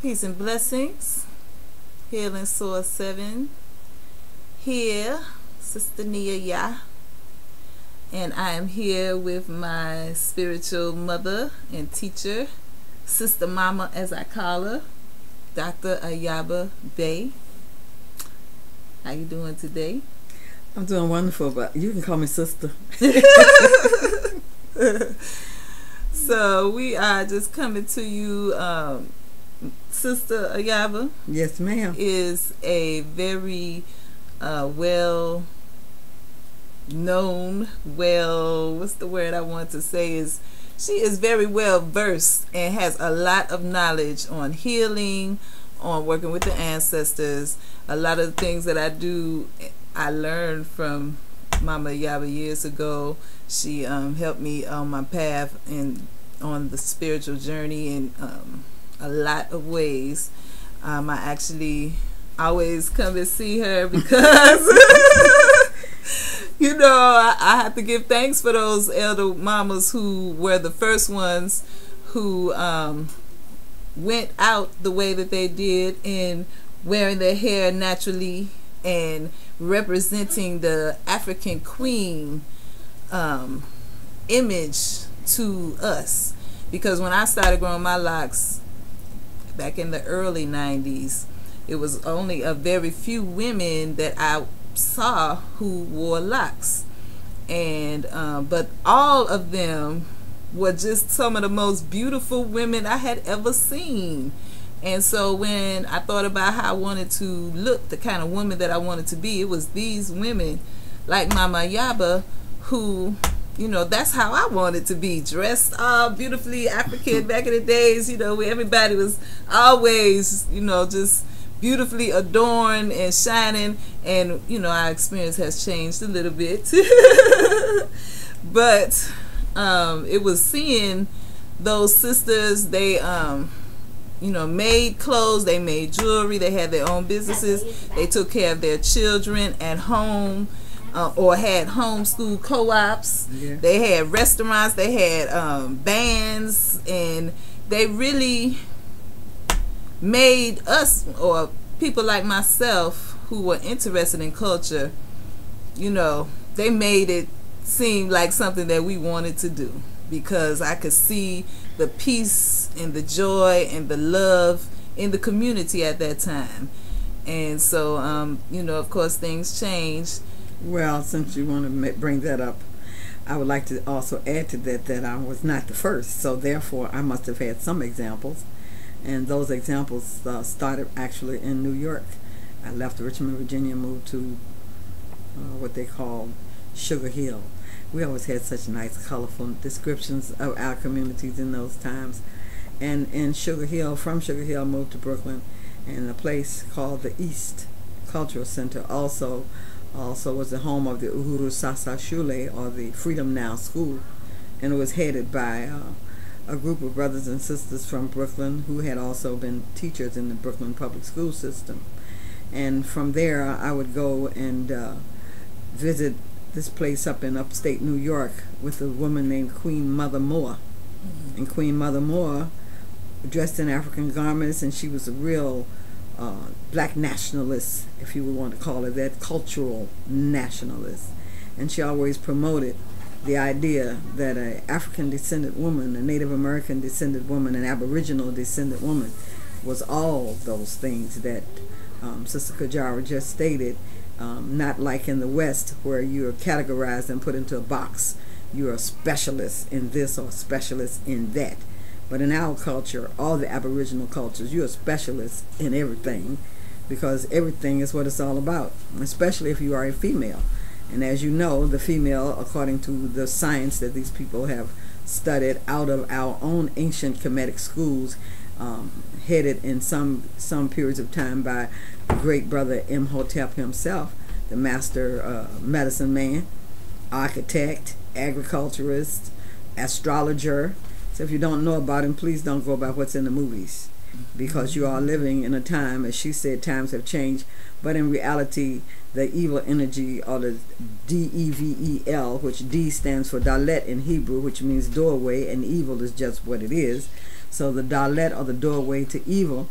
Peace and blessings. Healing Source 7. Here, Sister Nia Ya. And I am here with my spiritual mother and teacher, Sister Mama as I call her, Dr. Ayaba Bey. How you doing today? I'm doing wonderful, but you can call me sister. So we are just coming to you. Sister Ayaba, yes, ma'am, is a very well known, what's the word I want to say, is she is very well versed and has a lot of knowledge on healing, on working with the ancestors. A lot of the things that I do, I learned from Mama Ayaba years ago. She helped me on my path and on the spiritual journey in a lot of ways. I actually always come and see her because you know, I have to give thanks for those elder mamas who were the first ones who went out the way that they did in wearing their hair naturally and representing the African queen image to us. Because when I started growing my locks back in the early 90s, it was only a very few women that I saw who wore locks, and but all of them were just some of the most beautiful women I had ever seen. And so when I thought about how I wanted to look, the kind of woman that I wanted to be, it was these women like Mama Ayaba who, you know, that's how I wanted to be, dressed all beautifully African back in the days, you know, where everybody was always, you know, just beautifully adorned and shining. And, you know, our experience has changed a little bit. But it was seeing those sisters, they, you know, made clothes, they made jewelry, they had their own businesses, they took care of their children at home. Or had homeschool co-ops. Yeah. They had restaurants, they had bands, and they really made us, or people like myself who were interested in culture, you know, they made it seem like something that we wanted to do, because I could see the peace and the joy and the love in the community at that time. And so, you know, of course things changed. Well, since you want to bring that up, I would like to also add to that I was not the first, so therefore I must have had some examples, and those examples started actually in New York. I left Richmond, Virginia, moved to what they call Sugar Hill. We always had such nice, colorful descriptions of our communities in those times. And in Sugar Hill, from Sugar Hill, moved to Brooklyn, and a place called the East Cultural Center also was the home of the Uhuru Sasa Shule, or the Freedom Now School, and it was headed by a group of brothers and sisters from Brooklyn who had also been teachers in the Brooklyn public school system. And from there I would go and visit this place up in upstate New York with a woman named Queen Mother Moore. Mm-hmm. And Queen Mother Moore, dressed in African garments, and she was a real black nationalist, if you would want to call it that, cultural nationalist. And she always promoted the idea that an African descended woman, a Native American descended woman, an Aboriginal descended woman was all those things that Sister Kajara just stated. Not like in the West where you're categorized and put into a box. You're a specialist in this or a specialist in that. But in our culture, all the Aboriginal cultures, you're a specialist in everything, because everything is what it's all about, especially if you are a female. And as you know, the female, according to the science that these people have studied out of our own ancient Kemetic schools, headed in some periods of time by the great brother Imhotep himself, the master medicine man, architect, agriculturist, astrologer. So if you don't know about him, please don't go by what's in the movies, because you are living in a time, as she said, times have changed, but in reality, the evil energy, or the D-E-V-E-L, which D stands for Dalet in Hebrew, which means doorway, and evil is just what it is. So the Dalet, or the doorway to evil,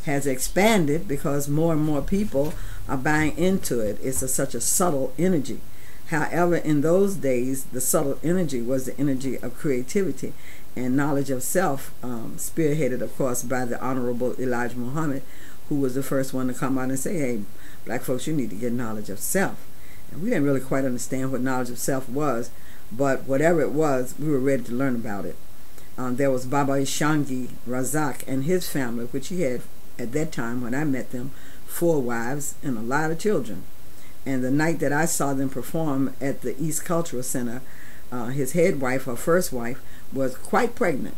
has expanded because more and more people are buying into it. It's such a subtle energy. However, in those days, the subtle energy was the energy of creativity and knowledge of self, spearheaded, of course, by the Honorable Elijah Muhammad, who was the first one to come out and say, hey, black folks, you need to get knowledge of self. And we didn't really quite understand what knowledge of self was, but whatever it was, we were ready to learn about it. There was Baba Ishangi Razak and his family, which he had, at that time when I met them, 4 wives and a lot of children. And the night that I saw them perform at the East Cultural Center, his head wife, or first wife, was quite pregnant.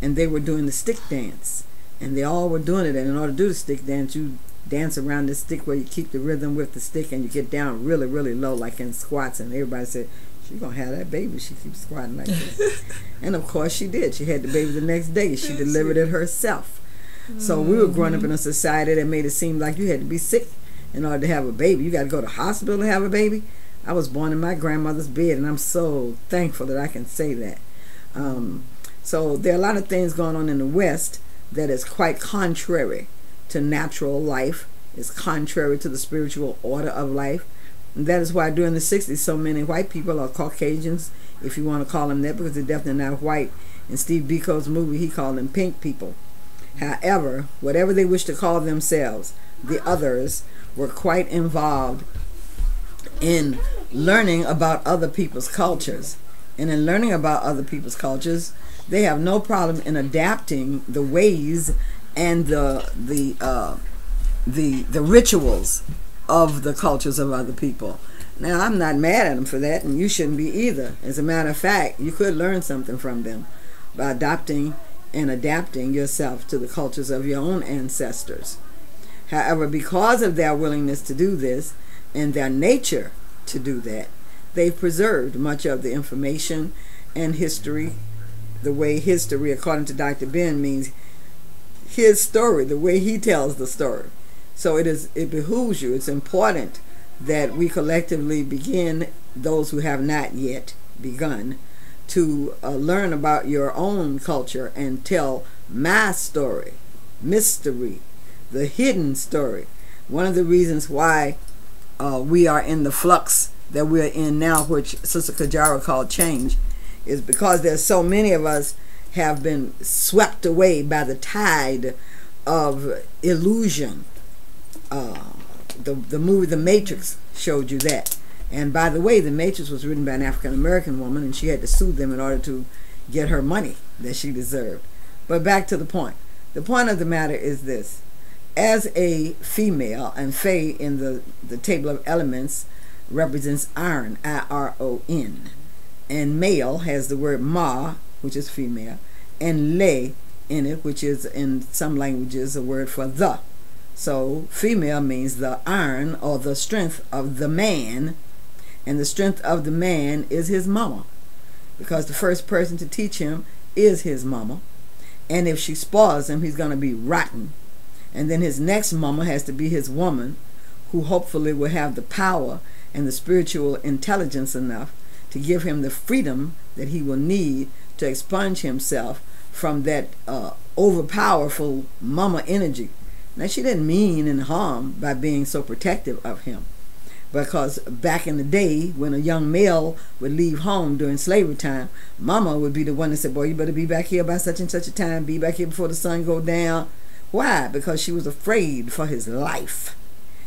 And they were doing the stick dance. And they all were doing it. And in order to do the stick dance, you dance around the stick where you keep the rhythm with the stick and you get down really, really low, like in squats. And everybody said, she's going to have that baby. She keeps squatting like this. And of course she did. She had the baby the next day. She delivered it herself. So we were growing up in a society that made it seem like you had to be sick in order to have a baby. You got to go to the hospital to have a baby. I was born in my grandmother's bed, and I'm so thankful that I can say that. So there are a lot of things going on in the West that is quite contrary to natural life. It's contrary to the spiritual order of life. And that is why during the 60s, so many white people, or Caucasians, if you want to call them that, because they're definitely not white. In Steve Biko's movie, he called them pink people. However, whatever they wish to call themselves, the others were quite involved in learning about other people's cultures. And in learning about other people's cultures, they have no problem in adapting the ways and the rituals of the cultures of other people. Now, I'm not mad at them for that, and you shouldn't be either. As a matter of fact, you could learn something from them by adopting and adapting yourself to the cultures of your own ancestors. However, because of their willingness to do this and their nature to do that, they've preserved much of the information and history. The way history, according to Dr. Ben, means his story, the way he tells the story. So it behooves you, it's important that we collectively begin, those who have not yet begun, to learn about your own culture and tell my story, mystery, the hidden story. One of the reasons why we are in the flux that we're in now, which Sister Kajara called change, is because there's so many of us have been swept away by the tide of illusion. The movie The Matrix showed you that. And by the way, The Matrix was written by an African-American woman, and she had to sue them in order to get her money that she deserved. But back to the point. The point of the matter is this. As a female, and Fe in the table of elements represents iron, I-R-O-N. And male has the word ma, which is female, and le in it, which is in some languages a word for the. So female means the iron or the strength of the man, and the strength of the man is his mama, because the first person to teach him is his mama. And if she spoils him, he's going to be rotten. And then his next mama has to be his woman, who hopefully will have the power and the spiritual intelligence enough to give him the freedom that he will need to expunge himself from that overpowerful mama energy. Now, she didn't mean any harm by being so protective of him, because back in the day when a young male would leave home during slavery time, mama would be the one that said, boy, you better be back here by such and such a time, be back here before the sun go down. Why? Because she was afraid for his life.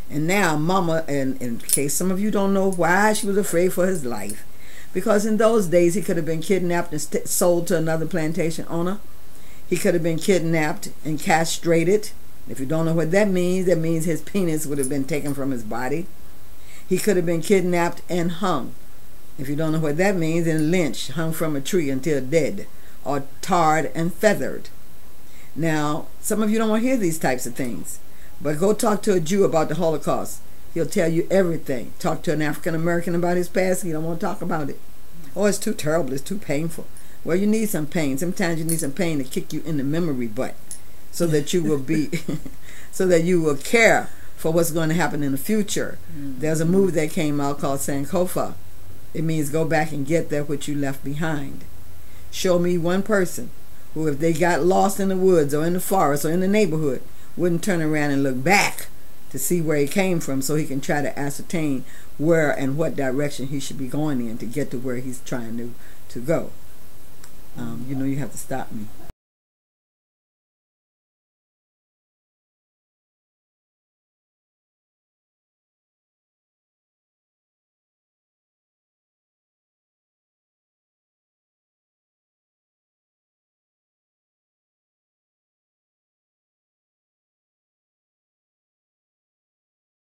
And now mama, and in case some of you don't know why she was afraid for his life, because in those days he could have been kidnapped and sold to another plantation owner. He could have been kidnapped and castrated. If you don't know what that means his penis would have been taken from his body. He could have been kidnapped and hung. If you don't know what that means, then lynched, hung from a tree until dead, or tarred and feathered. Now, some of you don't want to hear these types of things, but go talk to a Jew about the Holocaust. He'll tell you everything. Talk to an African American about his past, he don't want to talk about it. Oh, it's too terrible, it's too painful. Well, you need some pain. Sometimes you need some pain to kick you in the memory butt, so that you will be, so that you will care for what's going to happen in the future. There's a movie that came out called Sankofa. It means go back and get that which you left behind. Show me one person who, if they got lost in the woods or in the forest or in the neighborhood, wouldn't turn around and look back to see where he came from, so he can try to ascertain where and what direction he should be going in to get to where he's trying to go. You know, you have to stop me.